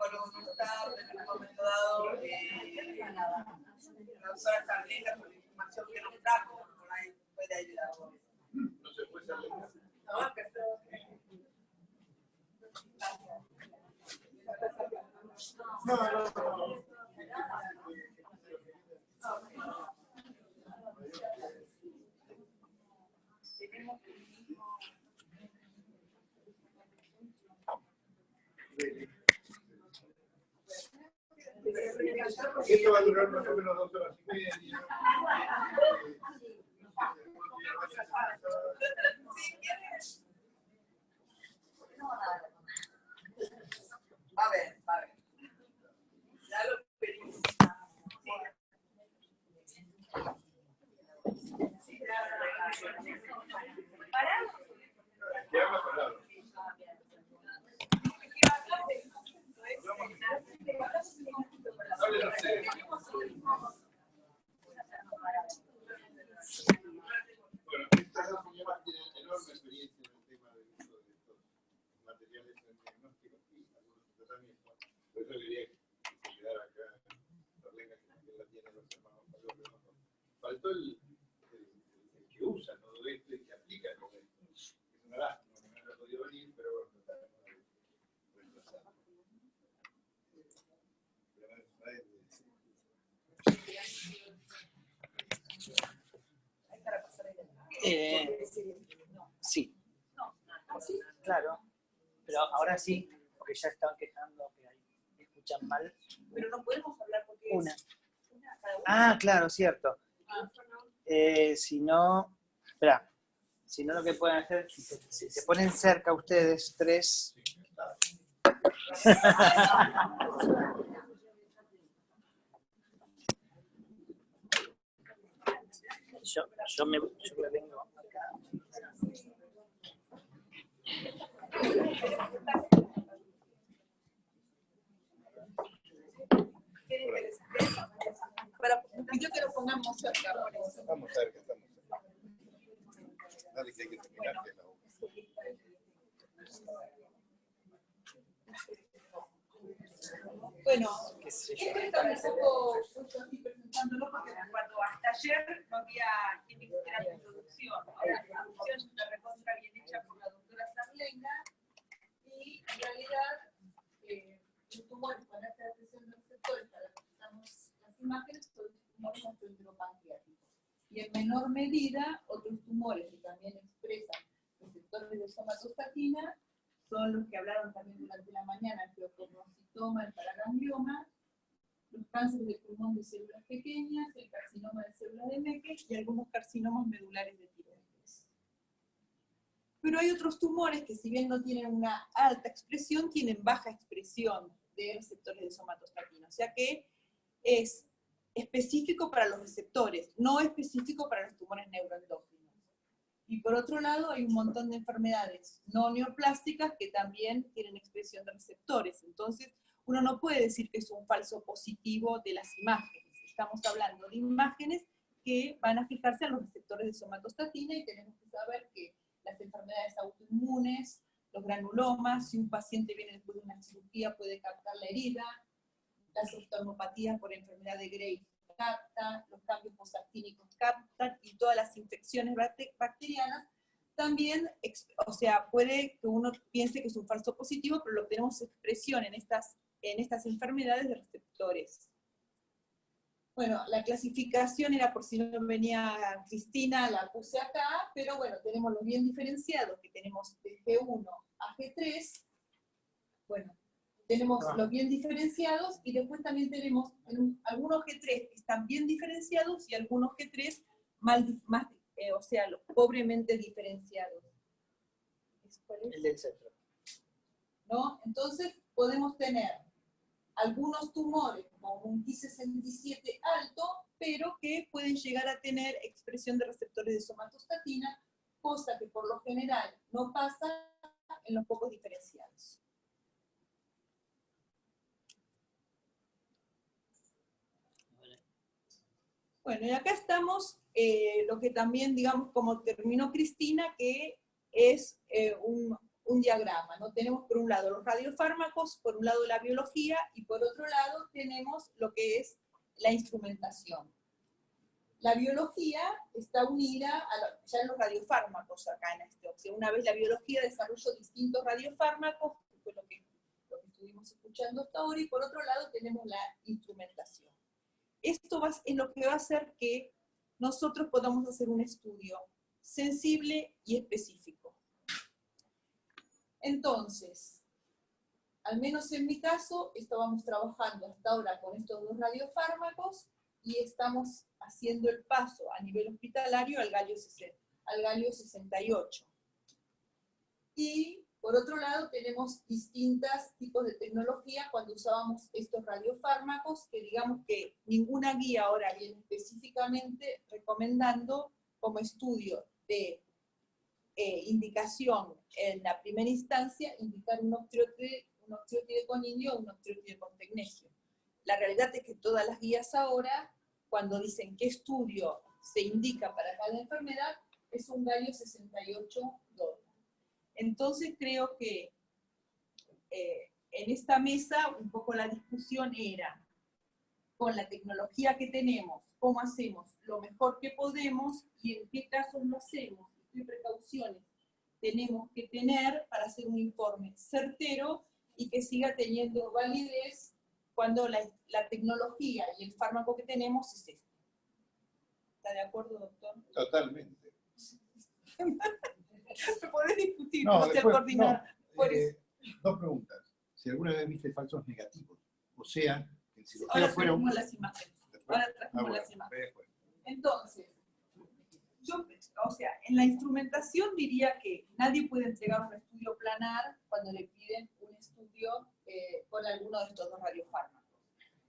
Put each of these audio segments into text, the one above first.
psicólogo no está, pero en un momento dado, la doctora Carlina, con la información que nos trajo, online puede ayudar. No se puede salir. No. Esto va a durar más o menos 2 horas y media. Va a ver. Ya lo pedimos. Ya hemos hablado. Háblenos ustedes. Bueno, estas dos señoras tienen enorme experiencia en el tema del uso de estos materiales en diagnóstico y algunos tratamientos. Por eso diría que se quedara acá Marlene, que también la tiene los hermanos Pablo. Faltó el que usa todo esto y que aplica todo esto. Es una lástima, no ha podido venir, pero bueno, trataremos de reemplazarlo. Sí. Claro. Pero ahora sí, porque ya estaban quejando que escuchan mal. Pero no podemos hablar porque Una. Cada una. Ah, claro, cierto. Si no, espera. Si no, lo que pueden hacer, si se ponen cerca ustedes, 3. Yo me vengo acá. Yo que lo pongamos cerca, por eso. Estamos cerca. Dale, que hay que terminar, que es la obra. Bueno, esto está un poco justo así presentándolo porque cuando hasta ayer no había quien me hiciera la introducción. Ahora la introducción es una recontra bien hecha por la doctora Sarlenga y en realidad los tumores con alta expresión de receptores para los que usamos las imágenes son tumores gastroenteropancreáticos. Y en menor medida otros tumores que también expresan receptores de somatostatina son los que hablaron también durante la mañana, el feocornocitoma, el paraganglioma, los cánceres de pulmón de células pequeñas, el carcinoma de células de Mecke y algunos carcinomas medulares de tiroides. Pero hay otros tumores que si bien no tienen una alta expresión, tienen baja expresión de receptores de somatostatina. O sea que es específico para los receptores, no específico para los tumores neuroendócrinos. Y por otro lado, hay un montón de enfermedades no neoplásticas que también tienen expresión de receptores. Entonces, uno no puede decir que es un falso positivo de las imágenes. Estamos hablando de imágenes que van a fijarse en los receptores de somatostatina y tenemos que saber que las enfermedades autoinmunes, los granulomas, si un paciente viene después de una cirugía puede captar la herida, las oftalmopatías por enfermedad de Graves captan, los cambios posactínicos captan, y todas las infecciones bacterianas también, o sea, puede que uno piense que es un falso positivo, pero lo tenemos expresión en estas enfermedades de receptores. Bueno, la clasificación era por si no venía Cristina, la puse acá, pero bueno, tenemos los bien diferenciados, que tenemos de G1 a G3, bueno, tenemos los bien diferenciados, y después también tenemos algunos G3 que están bien diferenciados, y algunos G3 o sea, los pobremente diferenciados. ¿Cuál es? El del centro. ¿No? Entonces, podemos tener algunos tumores con un Ki67 alto, pero que pueden llegar a tener expresión de receptores de somatostatina, cosa que por lo general no pasa en los pocos diferenciados. Bueno, y acá estamos, lo que también, digamos, como terminó Cristina, que es un diagrama, ¿no? Tenemos por un lado los radiofármacos, por un lado la biología, y por otro lado tenemos lo que es la instrumentación. La biología está unida a ya en los radiofármacos acá en este. O sea, una vez la biología desarrolló distintos radiofármacos, que fue lo que estuvimos escuchando hasta ahora, y por otro lado tenemos la instrumentación. Esto es lo que va a hacer que nosotros podamos hacer un estudio sensible y específico. Entonces, al menos en mi caso, estábamos trabajando hasta ahora con estos dos radiofármacos y estamos haciendo el paso a nivel hospitalario al galio 68. Y por otro lado tenemos distintos tipos de tecnología cuando usábamos estos radiofármacos, que digamos que ninguna guía ahora viene específicamente recomendando como estudio de indicación en la primera instancia, indicar un octreotide con indio o un octreotide con tecnesio. La realidad es que todas las guías ahora, cuando dicen qué estudio se indica para cada enfermedad, es un galio 68 doble. Entonces creo que en esta mesa un poco la discusión era, con la tecnología que tenemos, cómo hacemos lo mejor que podemos y en qué casos lo hacemos, qué precauciones tenemos que tener para hacer un informe certero y que siga teniendo validez cuando la tecnología y el fármaco que tenemos es este. ¿Está de acuerdo, doctor? Totalmente. Se puede discutir, No, no sé coordinar. Por eso. Dos preguntas. Si alguna vez viste falsos negativos, o sea, que en cirugía Ahora fuera trajimos las imágenes. Ahora trajimos las bueno, imágenes. después. Entonces, o sea, en la instrumentación diría que nadie puede entregar un estudio planar cuando le piden un estudio con alguno de estos dos radiofármacos.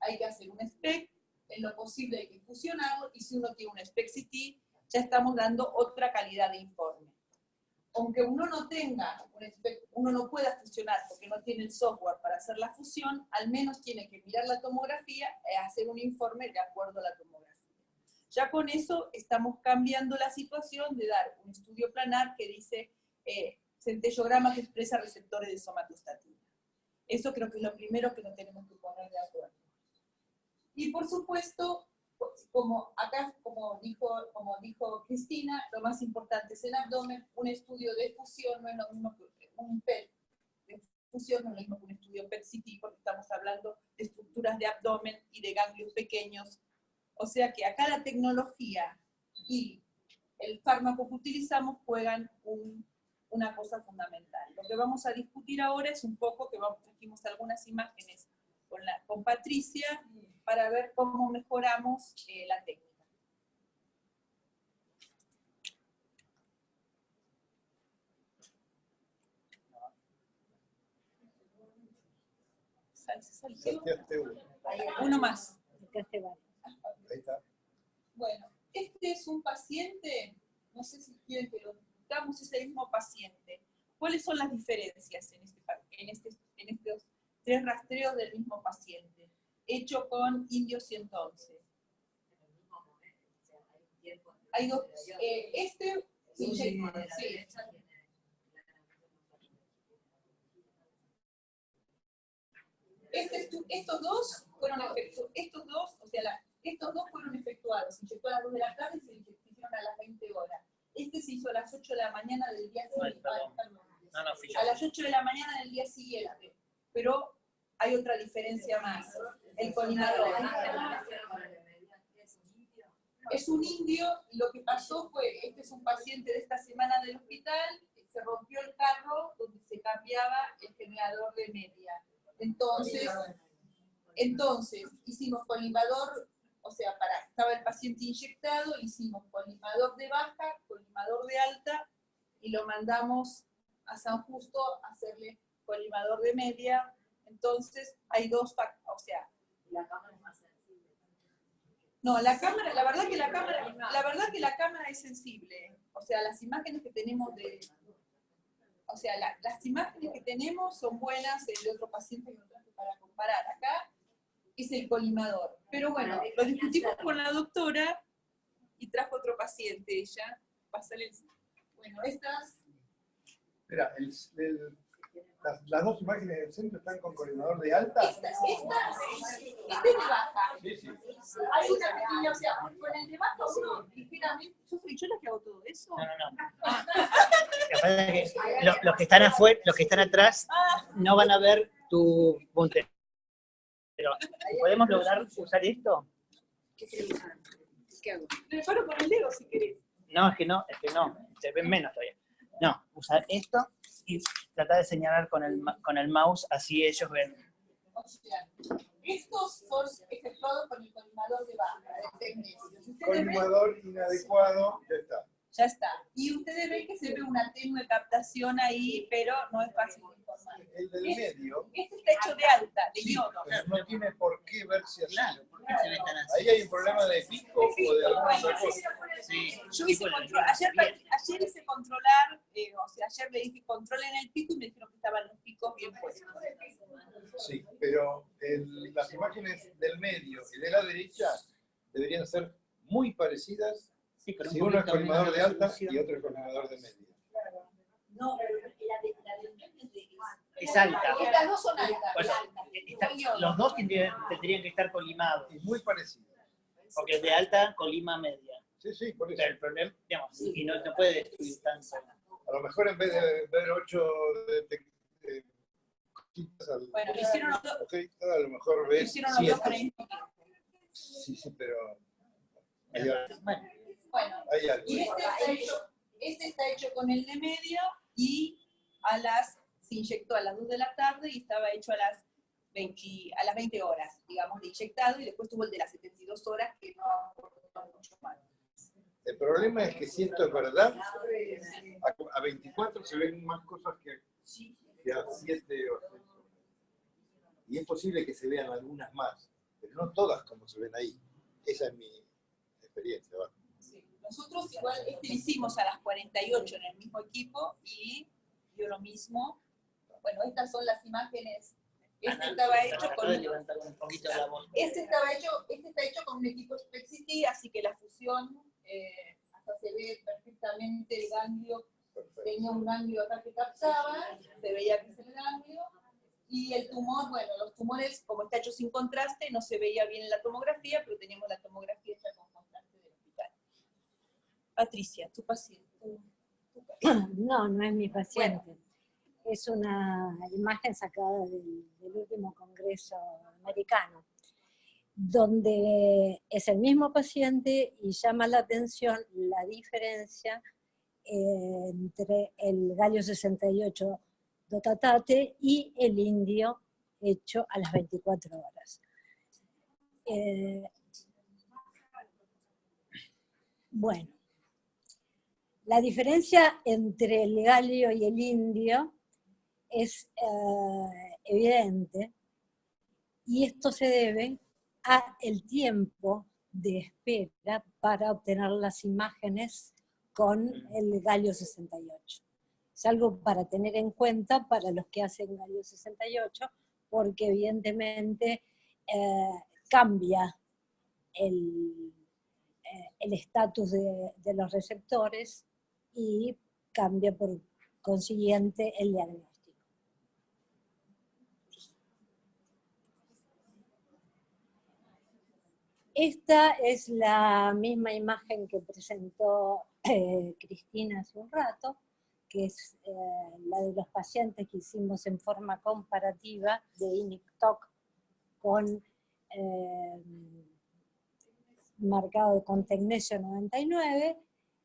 Hay que hacer un SPECT, en lo posible hay que fusionarlo, y si uno tiene un SPECT-CT, ya estamos dando otra calidad de informe. Aunque uno no tenga un SPECT, uno no pueda fusionar porque no tiene el software para hacer la fusión, al menos tiene que mirar la tomografía y hacer un informe de acuerdo a la tomografía. Ya con eso estamos cambiando la situación de dar un estudio planar que dice centellograma que expresa receptores de somatostatina. Eso creo que es lo primero que nos tenemos que poner de acuerdo. Y por supuesto, como dijo Cristina, lo más importante es el abdomen. Un estudio de fusión no es lo mismo que un PET de fusión, no es lo mismo que un estudio PET-CT, porque estamos hablando de estructuras de abdomen y de ganglios pequeños. O sea que acá la tecnología y el fármaco que utilizamos juegan una cosa fundamental. Lo que vamos a discutir ahora es un poco, que trajimos algunas imágenes con Patricia, para ver cómo mejoramos la técnica. Uno más. Ahí está. Bueno, este es un paciente, no sé si quieren que lo discutamos, es el mismo paciente. ¿Cuáles son las diferencias en estos tres rastreos del mismo paciente? Hecho con Indio 111. Hay dos, sí. Estos dos fueron efectuados, se inyectó a las 2 de la tarde y se hicieron a las 20 horas. Este se hizo a las 8 de la mañana del día siguiente. A las 8 de la mañana del día siguiente. Pero hay otra diferencia más. El colimador. Es un indio, y lo que pasó fue, este es un paciente de esta semana del hospital, se rompió el carro donde se cambiaba el generador de media. Entonces hicimos colimador, o sea, estaba el paciente inyectado, hicimos colimador de baja, colimador de alta, y lo mandamos a San Justo a hacerle colimador de media. Entonces hay dos factores, o sea, la cámara es más sensible. No, la verdad que la cámara es sensible. O sea, las imágenes que tenemos las imágenes que tenemos son buenas, el otro paciente que no traje para comparar. Acá es el colimador. Pero bueno, lo discutimos con la doctora y trajo otro paciente ella. Bueno, Espera, las dos imágenes del centro están con coordinador de alta. Esta es de baja. Sí, sí. Hay una pequeña, o sea, con el de baja uno ligeramente. Yo soy yo la que hago todo eso. No. Lo que pasa es que los que están afuera, los que están atrás, no van a ver tu puntero. Pero, ¿podemos lograr usar esto? ¿Qué querés usar? ¿Qué hago? Te paro con el dedo si querés. No, es que no, se ven menos todavía. No, usar esto y tratar de señalar con el mouse, así ellos ven. O sea, estos son efectuados con el collimador de baja, de tecnesio. Si ustedes ven, Collimador inadecuado, ya está. ya está. Y ustedes ven que se ve una tenue captación ahí, pero no es fácil de informar. El del medio, Este está hecho de alta, de sí, yodo. pero no tiene por qué verse así. ¿Por qué se ven tan así? Ahí hay un problema de pico o de alguna otra cosa. Sí, Yo hice control, ayer hice controlar, o sea, ayer le dije control en el pico y me dijeron que estaban los picos bien puestos. Sí, pero las imágenes del medio y de la derecha deberían ser muy parecidas sí, pero si un uno es poquito collimador menos de alta resolución. y otro es collimador de medio. No, pero la de Es alta. Estas dos son altas. Bueno, los dos tendrían que estar colimados, Y muy parecidas. porque el de alta colima media. Sí, por eso. Pero el problema, digamos, y no puede destruir tanto. A lo mejor en vez de ver 8 de cositas al... Bueno, hicieron los dos. Ok, a lo mejor ves Hicieron los dos 7. con el mismo. Sí, pero Bueno, Bueno, hay algo. y este está hecho con el de medio y se inyectó a las 2 de la tarde y estaba hecho a las 20 horas, digamos, de inyectado, y después tuvo el de las 72 horas que no aportó mucho más. El problema es que si esto es verdad, a 24 se ven más cosas que a 7 o 6. Y es posible que se vean algunas más, pero no todas como se ven ahí. Esa es mi experiencia. ¿Va? Sí. Nosotros igual lo hicimos a las 48 en el mismo equipo y dio lo mismo. Bueno, estas son las imágenes. Este estaba hecho con un poquito la voz. este está hecho con un equipo Spexity, así que la fusión hasta se ve perfectamente el ganglio. Tenía un ganglio acá que captaba, se veía que es el ganglio. Y el tumor, bueno, los tumores, como está hecho sin contraste, no se veía bien en la tomografía, pero teníamos la tomografía hecha con contraste del hospital. Patricia, tu paciente. No, no es mi paciente. Es una imagen sacada del último congreso americano, donde es el mismo paciente y llama la atención la diferencia entre el galio 68 dotatate y el indio hecho a las 24 horas. Bueno, la diferencia entre el galio y el indio es evidente, y esto se debe a el tiempo de espera para obtener las imágenes con el galio 68. Es algo para tener en cuenta para los que hacen galio 68, porque evidentemente cambia el estatus de los receptores y cambia por consiguiente el diagnóstico. Esta es la misma imagen que presentó Cristina hace un rato, que es la de los pacientes que hicimos en forma comparativa de INICTOC con marcado con tecnesio 99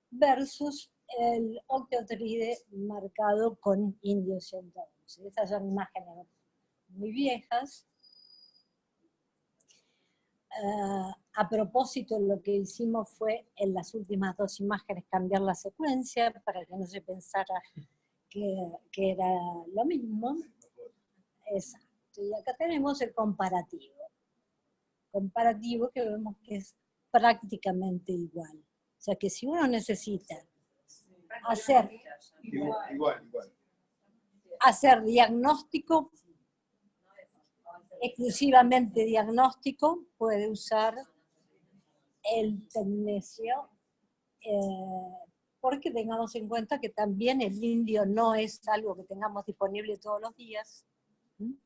versus el octeotride marcado con indio 111. Estas son imágenes muy viejas. A propósito, lo que hicimos fue en las últimas dos imágenes cambiar la secuencia para que no se pensara que era lo mismo. Exacto. Y acá tenemos el comparativo. Comparativo que vemos que es prácticamente igual. O sea que si uno necesita hacer diagnóstico, exclusivamente diagnóstico, puede usar el tecnesio porque tengamos en cuenta que también el indio no es algo que tengamos disponible todos los días, ¿sí?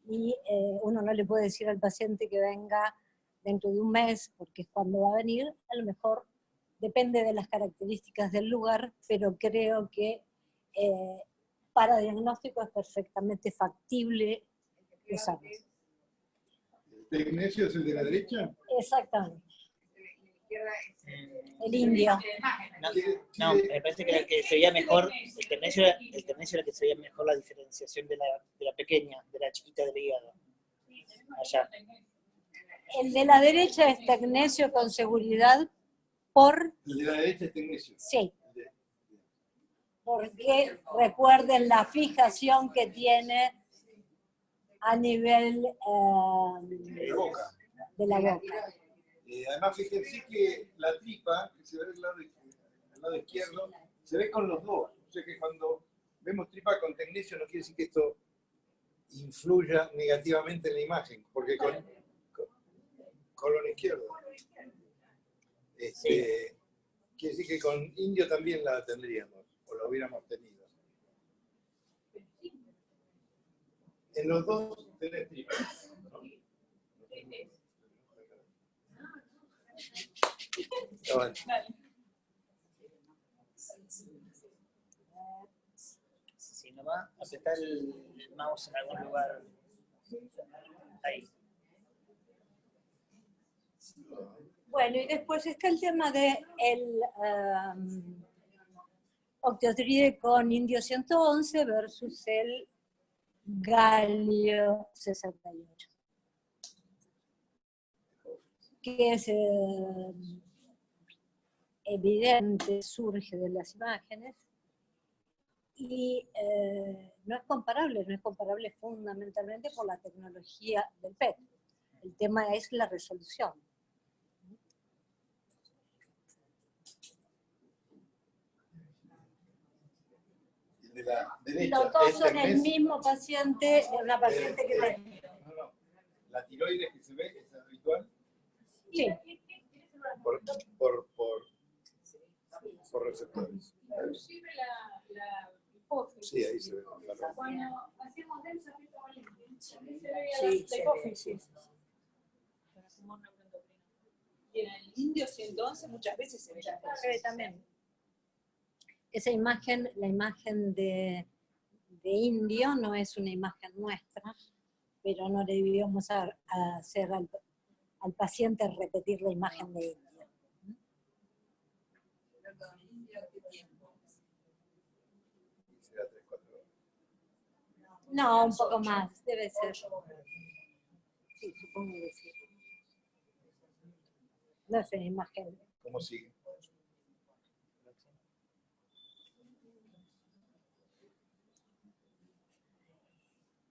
Y uno no le puede decir al paciente que venga dentro de un mes, porque es cuando va a venir, a lo mejor depende de las características del lugar, pero creo que para diagnóstico es perfectamente factible usarlo. ¿El tecnecio es el de la derecha? Exactamente. El indio. No, me parece que el que se veía mejor, el tecnecio era el que se veía mejor la diferenciación de la pequeña, de la chiquita del hígado. Allá. El de la derecha es tecnecio con seguridad por... El de la derecha es tecnecio. Sí. Porque recuerden la fijación que tiene a nivel De la boca. de la boca. Además, fíjense que la tripa, que se ve al lado izquierdo, se ve con los dos. O sea que cuando vemos tripa con tecnecio no quiere decir que esto influya negativamente en la imagen, porque con colon izquierdo. Quiere decir que con indio también la tendríamos, o la hubiéramos tenido. En los dos tenés tripa, ¿no? Bueno. Si nomás apretar el mouse en algún lugar. Ahí. Bueno, y después está el tema de el octiotride con indio 111 versus el galio 68. Que es evidente, surge de las imágenes, y no es comparable fundamentalmente por la tecnología del PET. El tema es la resolución. De la derecha. Los dos son el mismo paciente, de una paciente que tenía. No. La tiroides que se ve es habitual. Sí. Por receptores. Inclusive la hipófisis. Sí, ahí se ve. Cuando hacemos densa también se veía Sí, la hipófisis. Y en el indio 111 muchas veces se ve la hipófisis. También. Esa imagen, la imagen de indio, no es una imagen nuestra, pero no le debíamos hacer al paciente repetir la imagen de indio. Será 3, 4 horas. No, un poco más, debe ser. Sí, supongo que sí. No es una imagen. ¿Cómo sigue?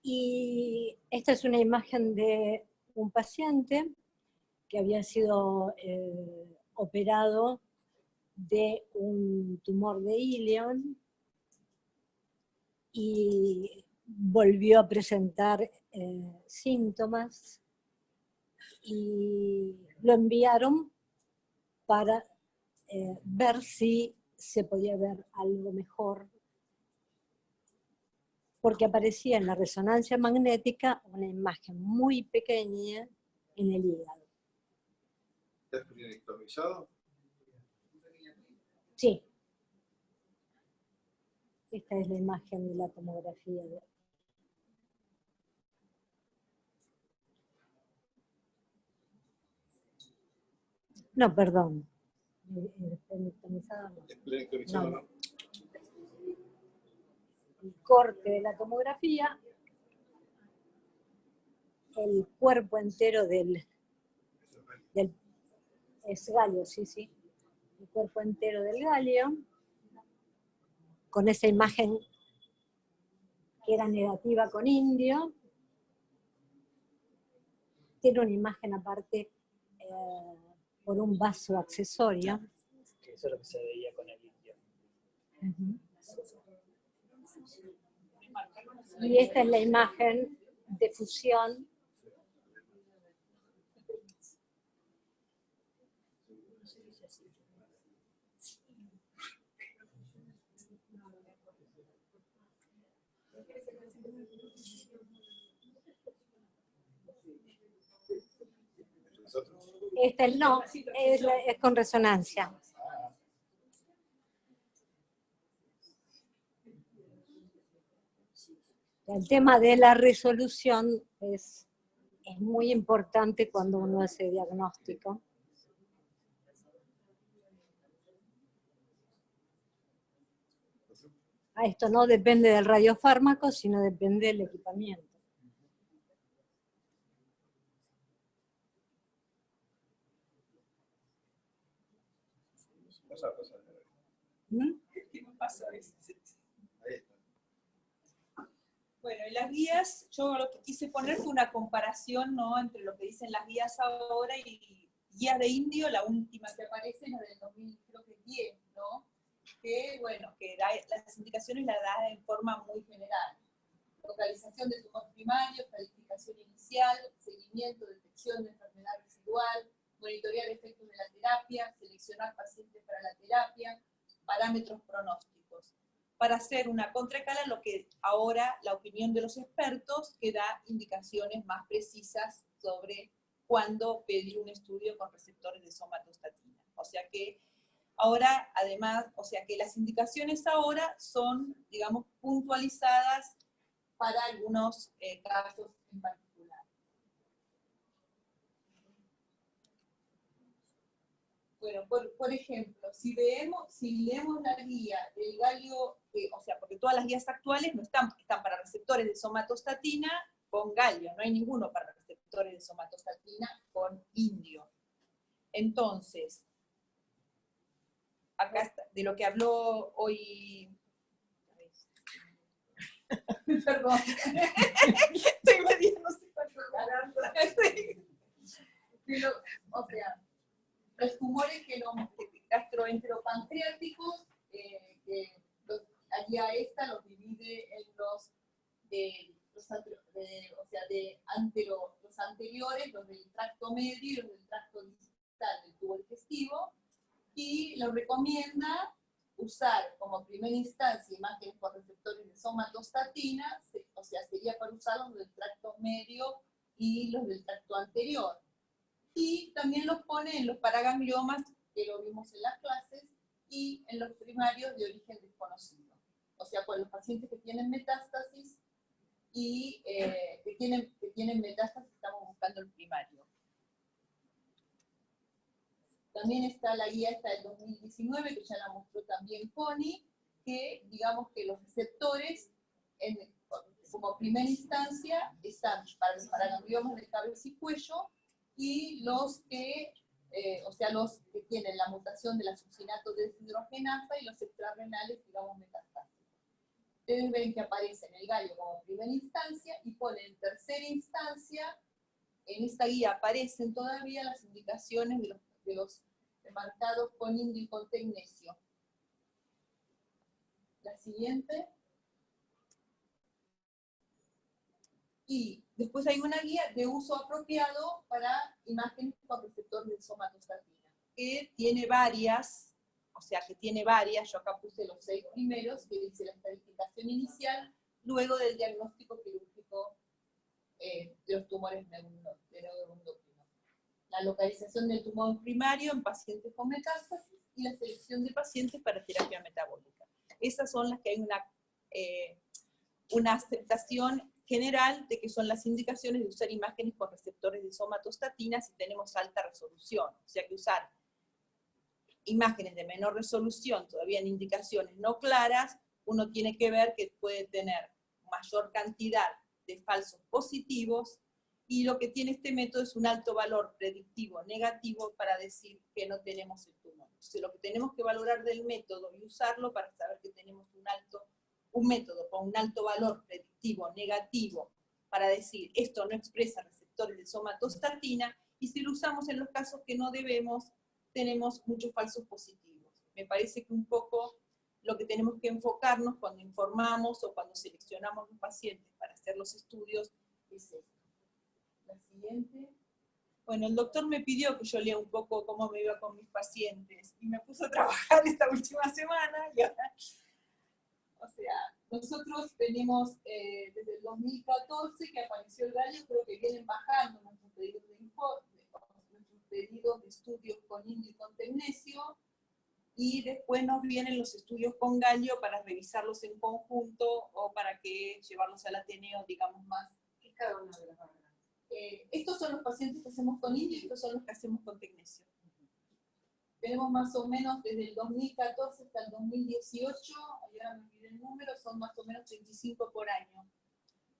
Y esta es una imagen de un paciente que había sido operado de un tumor de ilion y volvió a presentar síntomas y lo enviaron para ver si se podía ver algo mejor, porque aparecía en la resonancia magnética una imagen muy pequeña en el hígado. ¿Estás esplenectomizado? Sí. Esta es la imagen de la tomografía. No, perdón. Esplenectomizado no. Esplenectomizado no. El corte de la tomografía, el cuerpo entero es galio, sí. El cuerpo entero del galio, con esa imagen que era negativa con indio. Tiene una imagen aparte por un vaso accesorio. Eso es lo que se veía con el indio. Uh-huh. Y esta es la imagen de fusión nosotros. No, es con resonancia. El tema de la resolución es muy importante cuando uno hace diagnóstico. Esto no depende del radiofármaco, sino depende del equipamiento. ¿Mm? ¿Qué me pasa a veces? Ahí está. Bueno, y las guías, yo lo que quise poner fue una comparación, ¿no?, entre lo que dicen las guías ahora y guías de indio, la última que aparece es la del 2010, ¿no? Que, bueno, que las indicaciones las da en forma muy general. Localización de tumor primario, calificación inicial, seguimiento, detección de enfermedad residual, monitorear efectos de la terapia, seleccionar pacientes para la terapia, parámetros pronósticos. Para hacer una contraescala, lo que ahora la opinión de los expertos, que da indicaciones más precisas sobre cuándo pedir un estudio con receptores de somatostatina. O sea que ahora, además, o sea que las indicaciones ahora son, digamos, puntualizadas para algunos casos en particular. Bueno, por ejemplo, si leemos la guía del galio, o sea, porque todas las guías actuales no están para receptores de somatostatina con galio, no hay ninguno para receptores de somatostatina con indio. Entonces, acá está, de lo que habló hoy... Perdón. Estoy medio, no sé cuánto caramba. O sea, los tumores gastroenteropancreáticos, allí a esta los divide en los anteriores, los del tracto medio y los del tracto distal del tubo digestivo, y lo recomienda usar como primera instancia imágenes por receptores de somatostatina, o sea, sería para usar los del tracto medio y los del tracto anterior. Y también los pone en los paragangliomas, que lo vimos en las clases, y en los primarios de origen desconocido. O sea, con los pacientes que tienen metástasis y que tienen metástasis, estamos buscando el primario. También está la guía esta del 2019, que ya la mostró también Connie, que digamos que los receptores, como primera instancia, están para los paragangliomas de cabeza y cuello, y los que, los que tienen la mutación de la succinato deshidrogenasa y los extrarrenales, digamos, metastásicos. Ustedes ven que aparece en el galio como primera instancia y pone en tercera instancia. En esta guía aparecen todavía las indicaciones de los marcados con indio y con tecnesio. La siguiente. Y después hay una guía de uso apropiado para imágenes con receptores de somatostatina, que tiene varias, yo acá puse los 6 primeros, que dice la estadificación inicial, luego del diagnóstico quirúrgico de los tumores neuroendocrinos. La localización del tumor primario en pacientes con metástasis y la selección de pacientes para terapia metabólica. Esas son las que hay una aceptación general de que son las indicaciones de usar imágenes con receptores de somatostatina si tenemos alta resolución. O sea que usar imágenes de menor resolución, todavía en indicaciones no claras, uno tiene que ver que puede tener mayor cantidad de falsos positivos, y lo que tiene este método es un alto valor predictivo negativo para decir que no tenemos el tumor. Entonces lo que tenemos que valorar del método y usarlo para saber que tenemos un método con un alto valor predictivo negativo para decir esto no expresa receptores de somatostatina, y si lo usamos en los casos que no debemos, tenemos muchos falsos positivos. Me parece que un poco lo que tenemos que enfocarnos cuando informamos o cuando seleccionamos los pacientes para hacer los estudios es esto. La siguiente. Bueno, el doctor me pidió que yo lea un poco cómo me iba con mis pacientes, y me puso a trabajar esta última semana, y ahora, o sea, nosotros venimos desde el 2014 que apareció el galio, creo que vienen bajando nuestros pedidos de informe, nuestros y después nos vienen los estudios con galio para revisarlos en conjunto o para que llevarlos al Ateneo, digamos, más. ¿Qué es cada una de las barras? Estos son los pacientes que hacemos con indio y estos son los que hacemos con tecnesio. Tenemos más o menos desde el 2014 hasta el 2018, ahora me olvidé el número, son más o menos 35 por año.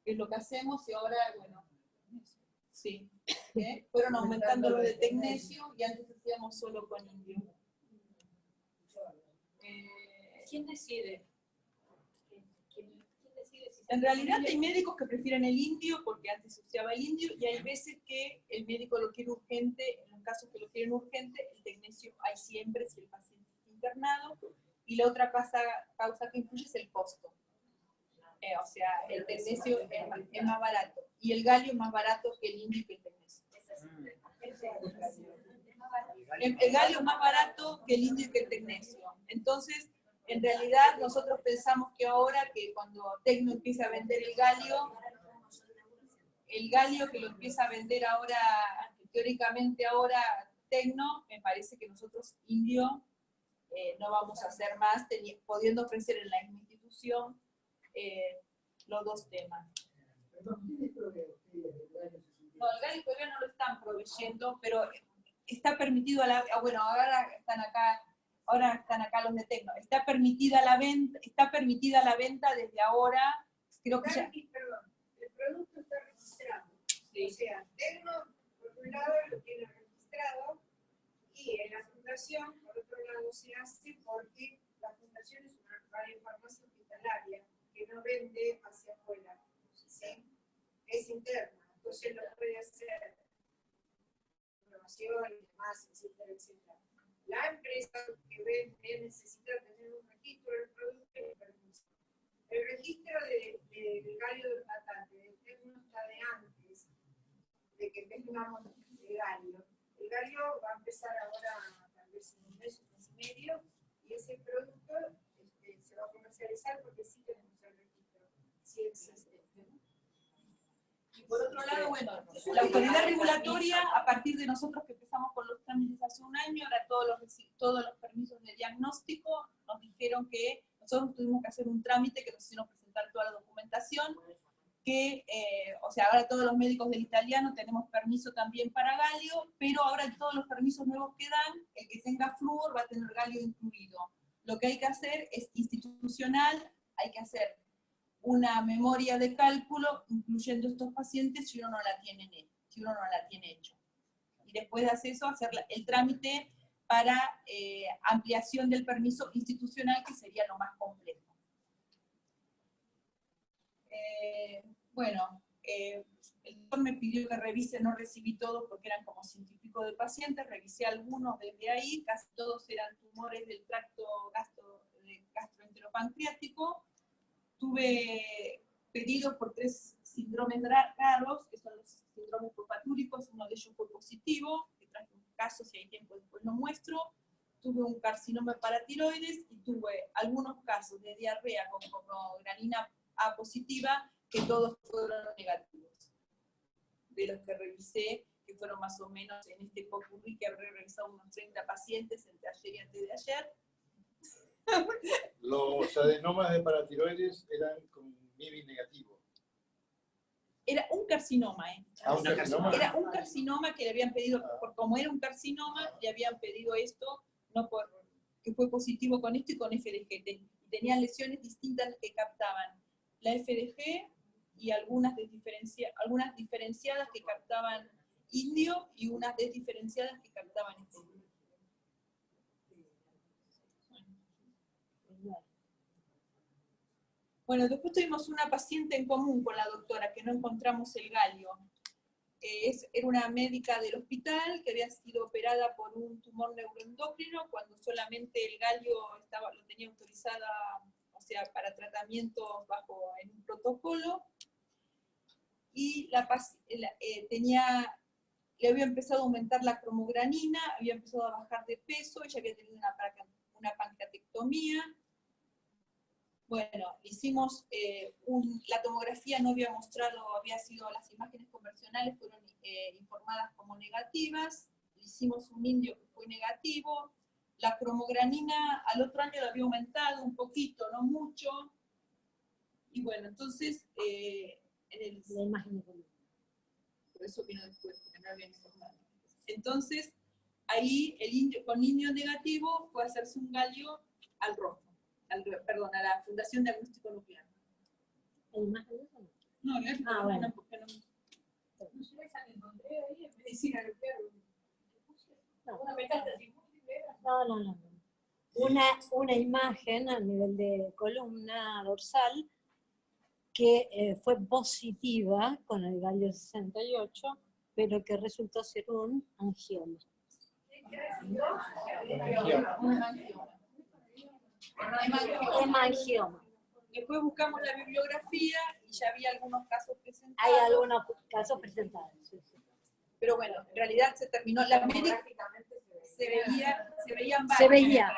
Es lo que hacemos y ahora, bueno, sí, fueron aumentando los de tecnesio y antes hacíamos solo con indio. ¿Quién decide? ¿Quién decide si En realidad hay médicos que prefieren el indio porque antes se usaba el indio y hay veces que el médico lo quiere urgente, en los casos que lo quieren urgente, el tecnesio hay siempre si el paciente está internado, y la otra causa que influye es el costo. O sea, el tecnesio es más barato y el galio es más barato que el indio y que el tecnesio. El galio es más barato que el indio y que el tecnesio. Entonces, en realidad, nosotros pensamos que ahora, que cuando Tecno empieza a vender el galio que lo empieza a vender ahora, teóricamente ahora Tecno, me parece que nosotros, indio, no vamos a hacer más, pudiendo ofrecer en la misma institución los dos temas. No, el galio todavía no lo están proveyendo, pero está permitido bueno, ahora están acá los de Tecno. Está permitida la venta desde ahora, creo que ya. Perdón, el producto está registrado. Sí. O sea, Tecno, por un lado, lo tiene registrado, y en la fundación, por otro lado, se hace porque la fundación es una radiofarmacia hospitalaria que no vende hacia afuera, ¿sí? Es interna, entonces lo puede hacer información y demás, etcétera, etcétera. La empresa que vende necesita tener un registro del producto y el permiso. El registro del galio del patente de Tecno está de antes de que tengamos el galio. El galio va a empezar ahora, tal vez en un mes y medio, y ese producto se va a comercializar porque sí tenemos el registro, sí existe. Y por otro lado, bueno, la autoridad regulatoria, a partir de nosotros que empezamos con los trámites hace un año, ahora todos los permisos de diagnóstico nos dijeron que nosotros tuvimos que hacer un trámite que nos hicieron presentar toda la documentación, que, o sea, ahora todos los médicos del italiano tenemos permiso también para galio, pero ahora en todos los permisos nuevos que dan, el que tenga flúor va a tener galio incluido. Lo que hay que hacer es institucional, hay que hacer una memoria de cálculo, incluyendo estos pacientes si uno no la tiene hecho. Y después de hacer eso, hacer el trámite para ampliación del permiso institucional, que sería lo más complejo. Bueno, el doctor me pidió que revise, no recibí todos porque eran como 100 y pico de pacientes, revisé algunos desde ahí, casi todos eran tumores del tracto gastroenteropancreático. Tuve pedidos por 3 síndromes raros, que son los síndromes propatúricos, uno de ellos fue positivo, que traje un caso, si hay tiempo después lo muestro. Tuve un carcinoma paratiroides y tuve algunos casos de diarrea con granina A positiva, que todos fueron negativos. De los que revisé, que fueron más o menos en este popurrí que habré revisado unos 30 pacientes entre ayer y antes de ayer. Los adenomas de paratiroides eran con MIB negativo. Era un carcinoma, ¿Un carcinoma? Era un carcinoma que le habían pedido, como era un carcinoma, le habían pedido esto, no por, que fue positivo con esto y con FDG. Tenían lesiones distintas que captaban la FDG y algunas diferenciadas que captaban indio y unas desdiferenciadas que captaban este. Bueno, después tuvimos una paciente en común con la doctora, que no encontramos el galio. Era una médica del hospital que había sido operada por un tumor neuroendocrino, cuando solamente el galio lo tenía autorizada, o sea, para tratamientos en un protocolo. Y le había empezado a aumentar la cromogranina, había empezado a bajar de peso, ella había tenido una pancreatectomía. Bueno, hicimos, la tomografía no había mostrado, las imágenes convencionales fueron informadas como negativas, hicimos un indio que fue negativo, La cromogranina al otro año la había aumentado un poquito, no mucho. Y bueno, entonces, La imagen de columna. por eso vino después, porque no había informado. Entonces, ahí el indio, con indio negativo fue hacerse un galio al rojo, perdón, a la Fundación Diagnóstico Nuclear. ¿La imagen de columna? No, no es bueno. porque no. No sé, esa que encontré ahí en Medicina nuclear. No. una metástasis múltiple. No. Una imagen a nivel de columna dorsal que fue positiva con el galio 68, pero que resultó ser un angioma. Hemangioma. Después buscamos la bibliografía y ya había algunos casos presentados. Hay algunos casos presentados. Sí. Pero bueno, en realidad se terminó, la médica se veían varias. Se veía.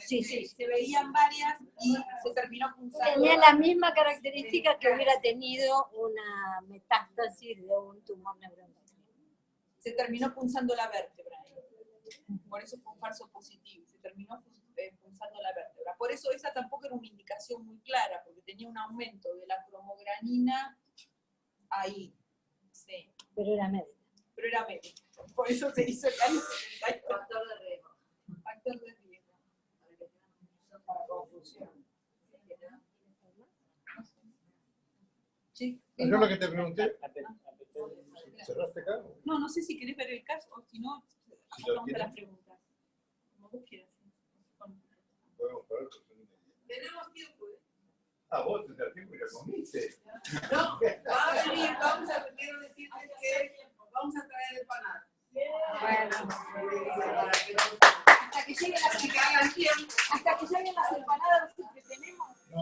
Sí. Se veían varias y se terminó punzando. Tenía la misma característica que hubiera tenido una metástasis de un tumor neuronal. Se terminó punzando la vértebra. Por eso fue un falso positivo. Se terminó punzando la vértebra. Por eso esa tampoco era una indicación muy clara, porque tenía un aumento de la cromogranina ahí. Sí. Pero era médica. Pero era médica. Por eso se hizo el galio 68. Factor de riesgo. Factor de riesgo. Para confusión. Sí. ¿Es lo que te pregunté? ¿Cerraste acá? No sé si querés ver el caso o si no, Si lo vamos a tienes. las preguntas. Como vos quieras. Podemos parar por un minuto. Tenemos tiempo. Ah, vos te das tiempo y ya comiste. No, quiero decirte que vamos a traer empanada. Hasta que lleguen las empanadas, hasta que lleguen las empanadas que tenemos. No,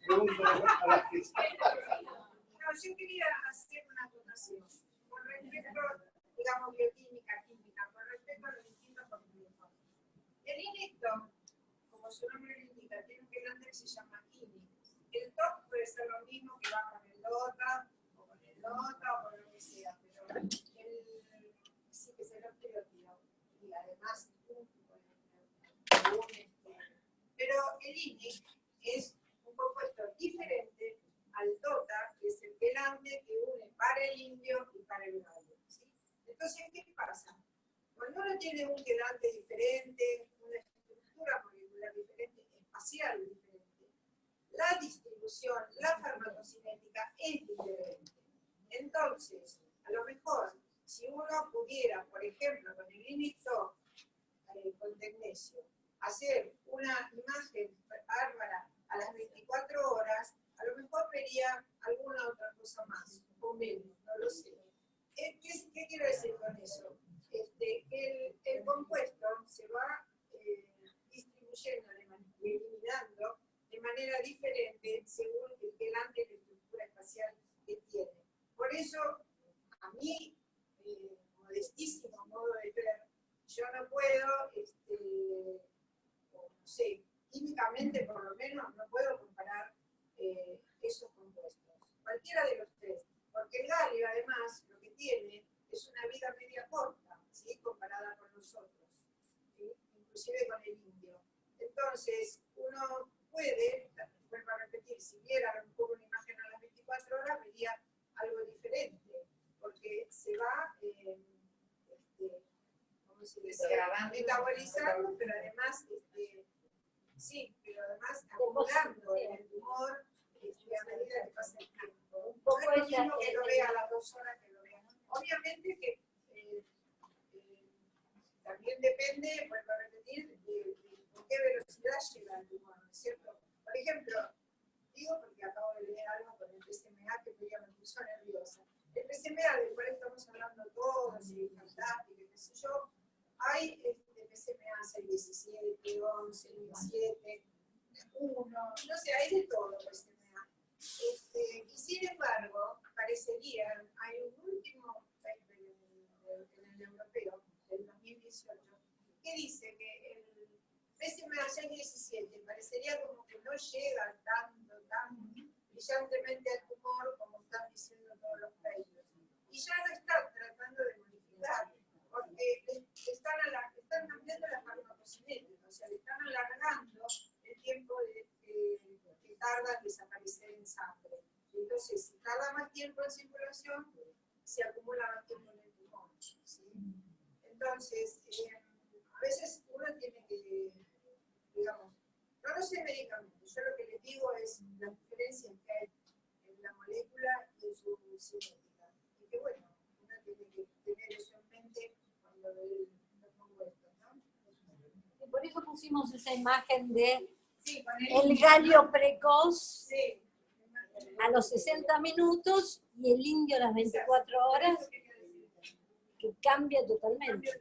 pregunta a la que está. No, yo quería hacer una acotación con respecto, digamos, bioquímica, química, con respecto a los distintos compuestos. El inhibidor, como su nombre lo indica, tiene un quelante que se llama INI. El TOC puede ser lo mismo que va con el DOTA, o con el DOTA, o con lo que sea, pero sí que se lo estereotipo. Y además, pero el INI es un compuesto diferente al DOTA, que es el quelante que une para el indio y para el gallo. ¿Sí? Entonces, ¿qué pasa? Cuando uno tiene un quelante diferente, una estructura molecular diferente, espacial diferente, la distribución, la farmacocinética es diferente. Entonces, a lo mejor, si uno pudiera, por ejemplo, con el inhibidor con tecnesio, hacer una imagen bárbara a las 24 horas, a lo mejor vería alguna otra cosa más, o menos, no lo sé. ¿Qué quiero decir con eso? Que el compuesto se va distribuyendo, eliminando de manera diferente según el quelante y la estructura espacial que tiene. Por eso, a mí, modestísimo modo de ver, yo no puedo, no sé, químicamente por lo menos, no puedo comparar esos compuestos. Cualquiera de los tres. Porque el galio, además, lo que tiene es una vida media corta, ¿sí? Comparada con nosotros, ¿sí? Inclusive con el indio. Entonces, uno puede, vuelvo a repetir, si viera a lo mejor una imagen a las 24 horas, vería algo diferente, porque se va, ¿cómo se dice? Metabolizando, pero además, sí, pero además acumulando en el tumor a medida que pasa el tiempo. Un poco no es lo mismo que lo vea a las 2 horas que lo vea. Obviamente que también depende, vuelvo a repetir, de con qué velocidad llega el tumor, ¿no es cierto? Por ejemplo, digo porque acabo de leer algo con el PSMA que me puso nerviosa. El PSMA, del cual estamos hablando todos, y fantástico, qué sé yo, hay PSMA 617, 11, 17, 1, no sé, hay de todo PSMA. Y sin embargo, parecería, hay un último paper en el europeo, del 2018, que dice que el PSMA 617 parecería como que no llega tan brillantemente al tumor como están diciendo todos los papers. Y ya no está Claro, porque están cambiando la farmacocinética, o sea, le están alargando el tiempo que tarda en desaparecer en sangre. Entonces, si tarda más tiempo en circulación, se acumula más tiempo en el tumor. ¿Sí? Entonces, a veces uno tiene que, digamos, no sé medicamentos, yo lo que les digo es la diferencia que hay en la molécula y en su cinética. Y que bueno, uno tiene que tener eso en mente cuando lo pongo esto, ¿no? Y por eso pusimos esa imagen de Sí, con el galio precoz Sí. a los 60 minutos y el indio a las 24 horas, que cambia totalmente.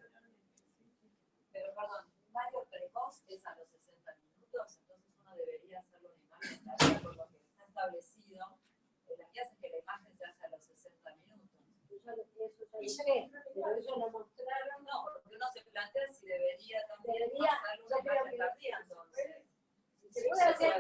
Pero perdón, un galio precoz es a los 60 minutos, entonces uno debería hacerlo una imagen tardía por lo que está establecido. Las guías es que la imagen se hace a los 60 minutos. Eso ya lo sé, pero eso lo mostraron. No, porque uno se plantea si debería también Debería, hacer yo una creo imagen que tardía, entonces. se puede hacer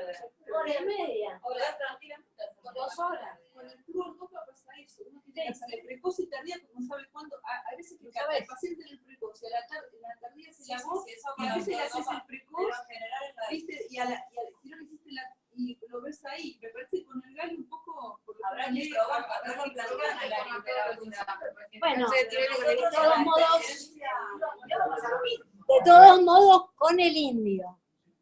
hora y media, O dar tranquilamente hacer una 2 imagen horas. Con el flúor no pasa eso. Uno tiene que hacerle precoz y tardía, como sabe cuándo. A veces que ¿Sabes? el paciente en el precoz y a la tardía se Sí, la sí, voz, sí, eso y a veces le conozco, haces el pero precoz, en general es la ¿viste? Y si no le hiciste y lo ves ahí. Me parece que con el galio un poco. habrá que probar, habrá que plantear a la literatura. Bueno, Entonces, de todos modos, con el indio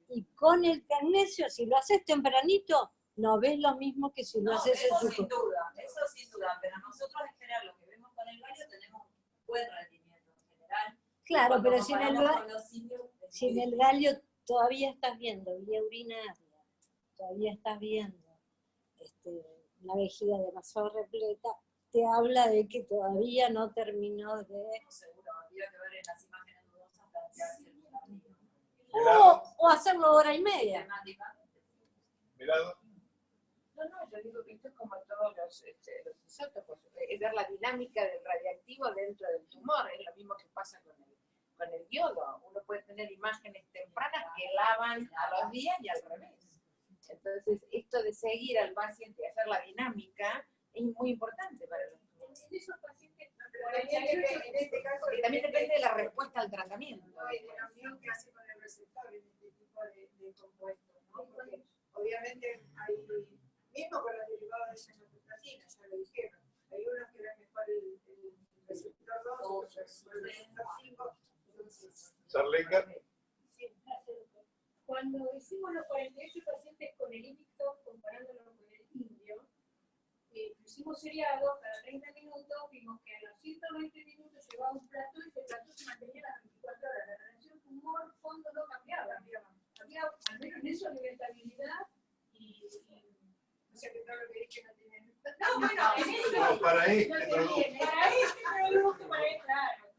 y con el magnesio, si lo haces tempranito, no ves lo mismo que si lo no, haces en eso su sin duda, pero nosotros en general lo que vemos con el galio tenemos un buen rendimiento en general. Claro, Cuando pero sin comparamos con los indios, es sin muy el galio todavía estás viendo vía urinaria, todavía estás viendo una vejiga demasiado repleta, te habla de que todavía no terminó de... seguro, habría que ver en las imágenes dudosas plantearse el desafío. O hacerlo hora y media. Temáticamente. Mirado. No, yo digo que esto es como todos los isótopos, es ver la dinámica del radiactivo dentro del tumor, es lo mismo que pasa con el yodo. Uno puede tener imágenes tempranas que lavan a los días y al revés. Entonces, esto de seguir al paciente y hacer la dinámica es muy importante para los tumores. En esos pacientes, en este caso, Porque también depende de la respuesta al tratamiento. no hay de la unión que hace con el receptor en este tipo de compuestos, ¿no? Porque obviamente hay, mismo con los derivados de fenotiprasina, ya lo dijeron, hay unos que ven mejor el receptor 2, otros el receptor 5, entonces, Sarlenga. sí. Cuando hicimos los 48 pacientes con el Invicto, comparándolo con el indio, hicimos seriado cada 30 minutos, vimos que a los 120 minutos llevaba un plato y ese plato se mantenía las 24 horas. La relación tumor-fondo no cambiaba. Había, al menos en eso, había estabilidad y O sea que todo lo que dije no tiene... no, bueno, en eso No, para este no producto. tiene. Para este producto, para este, claro.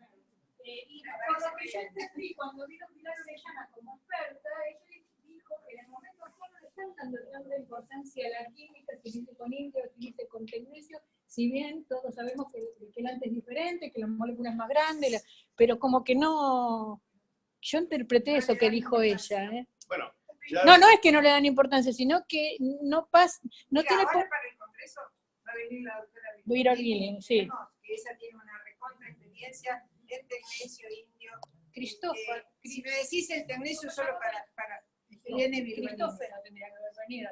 Y por lo que yo entendí, cuando vino Pilar Orellana como experta, ella dijo que en el momento actual no le están dando tanta importancia a la química, si dice con indio, si dice con magnesio, si bien todos sabemos que el antes es diferente, que la molécula es más grande, pero como que no... Yo interpreté eso que dijo ella, ¿eh? Bueno, ya. No es que no le dan importancia, sino que no pasa, no Mira, tiene ahora para el congreso va a venir la doctora Vira Guilin, sí. que ella tiene una recontra experiencia en tecnesio indio. Cristóforo. Si me decís el tecnesio solo para Irene Virgolini. Cristóforo tendría que haber venido.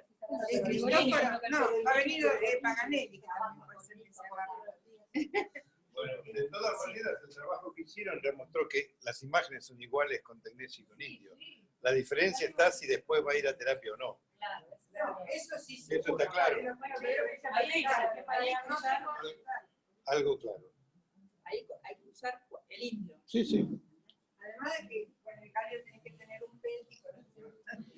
Cristóforo, no, va a venir Paganelli, que también puede ser que se agarre. Bueno, de todas maneras, el trabajo que hicieron demostró que las imágenes son iguales con tecnesio y con indio. La diferencia está si después va a ir a terapia o no. No, eso sí. Eso está claro. Algo claro. Hay que usar el indio. Sí, sí. Además de que con el galio tenés que tener un PET y con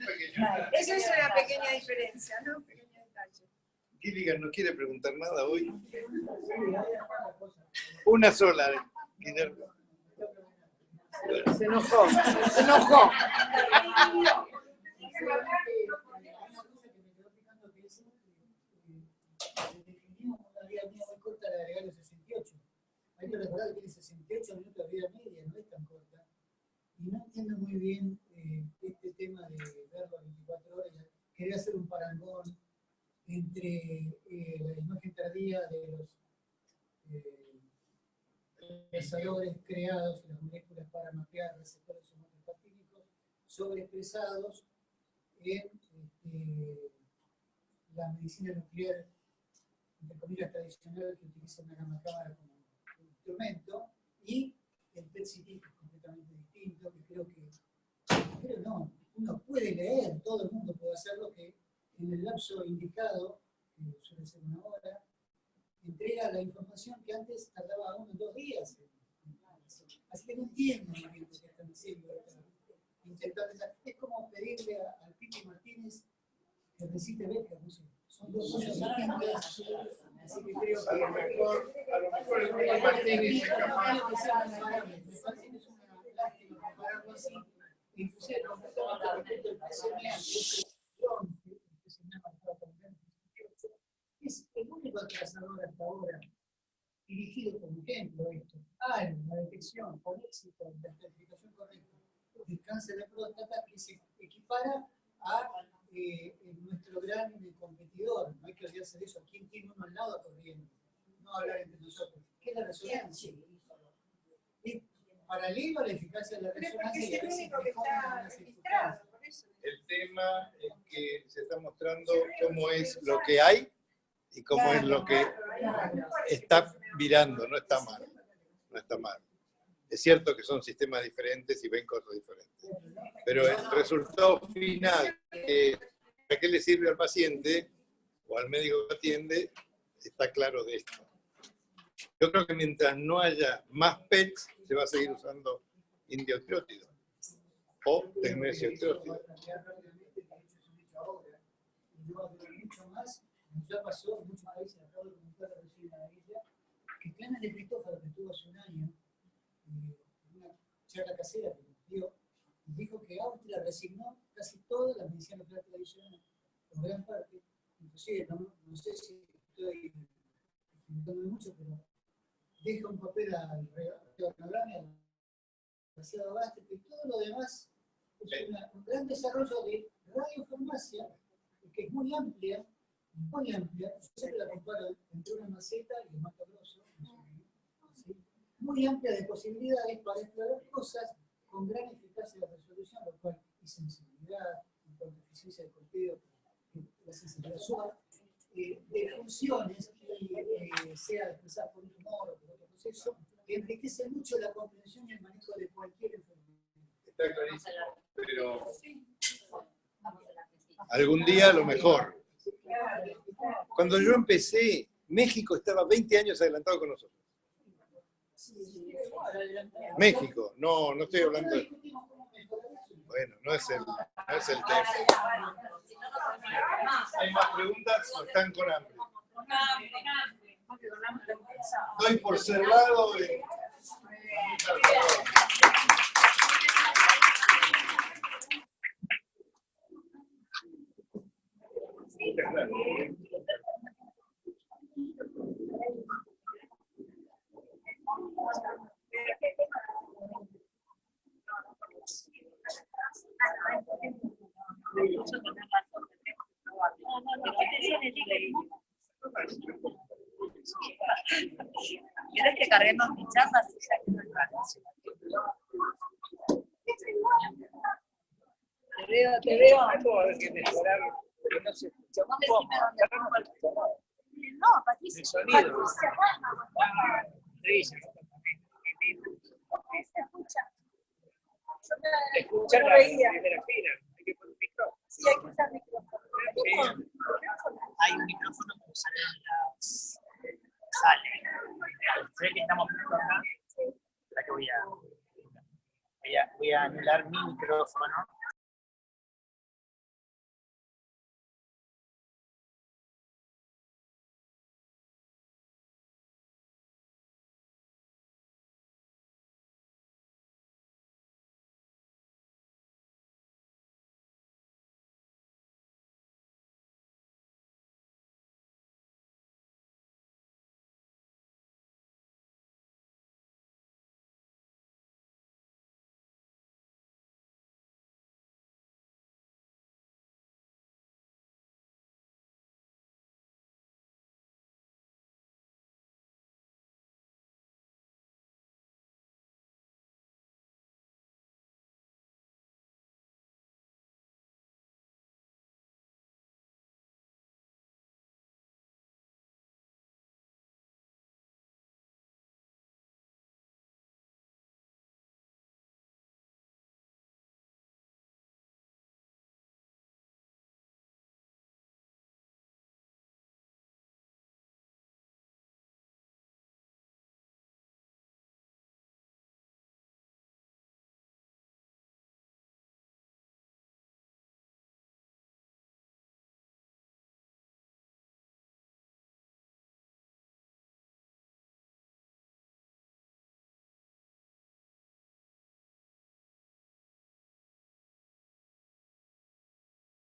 Pequeño. eso es una pequeña diferencia, ¿no? Un pequeño detalle. Gilligan no quiere preguntar nada hoy. Una sola, Guillermo. Se enojó, se enojó. Hay que recordar que tiene 68 minutos de vida media, no es tan corta. Y no entiendo muy bien este tema de verlo a 24 horas. Quería hacer un parangón entre la imagen tardía de los procesadores creados en las moléculas para mapear receptores somatopatínicos sobreexpresados en la medicina nuclear, entre comillas, tradicional, que utiliza una gamma cámara como instrumento, y el PET-CT, que es completamente distinto, que creo no, uno puede leer, todo el mundo puede hacerlo, que en el lapso indicado, que suele ser 1 hora, entrega la información que antes tardaba 1 o 2 días. Así que no entiendo muy bien lo que están diciendo. Es como pedirle al Pipi Martínez que recite becas, no sé. Son 2 cosas distintas. Así que creo que a lo mejor el Pipi Martínez es capaz. me parece que es una lástima compararlo así. Inclusive completamente respecto al PCMA, es el único trazador hasta ahora dirigido, por ejemplo, esto, a la detección con éxito de la estratificación correcta del cáncer de próstata, que se equipara a nuestro gran competidor. No hay que olvidarse de eso. ¿Quién tiene uno al lado corriendo? No hablar entre nosotros. ¿Qué es la resonancia? Es paralelo a la eficacia de la resonancia y a veces mejor en una circunstancia. El tema es que se está mostrando cómo es lo que hay y cómo es lo que está virando. No está mal. No está mal. Es cierto que son sistemas diferentes y ven cosas diferentes. Pero el resultado final, ¿para qué le sirve al paciente o al médico que atiende? Está claro de esto. Yo creo que mientras no haya más PETs, se va a seguir usando indiotirótido o tecnesiotirótido. Ya pasó en muchos países, acabo de comentar recién a ella, que Clemens de Cristófaro, que estuvo hace un año, en una charla casera que nos dio, dijo que Austria resignó casi toda la medicina nuclear tradicional, en gran parte, inclusive, no sé si estoy explicándome mucho, pero deja un papel al radioorganograma, demasiado vasto, y todo lo demás es un gran desarrollo de radiofarmacia, que es muy amplia, yo siempre la comparo entre una maceta y el Mato Grosso, ¿sí? Muy amplia de posibilidades para explorar cosas con gran eficacia de resolución, lo cual y sensibilidad, en cuanto a eficiencia de conteo, la sensibilidad suave, de funciones, sea expresada por un tumor o por otro proceso, que enriquece mucho la comprensión y el manejo de cualquier enfermedad. Está clarísimo, pero algún día a lo mejor. Cuando yo empecé, México estaba 20 años adelantado con nosotros. México, no estoy hablando de... Bueno, no es el tema. ¿Hay más preguntas o están con hambre? Doy por cerrado. ¿Quieres que carguemos mi charla? Sí, ya que no hay ganas. Te veo. Algo hay que mejorar, porque no se escucha un poco. No, Patricia. El sonido. Patricia. Se escucha. Escuchar la primera fila. Hay que poner un micrófono. Sí, hay que usar micrófono. Hay un micrófono que sale en las... Sale. Sé que estamos acá. La que voy a anular mi micrófono.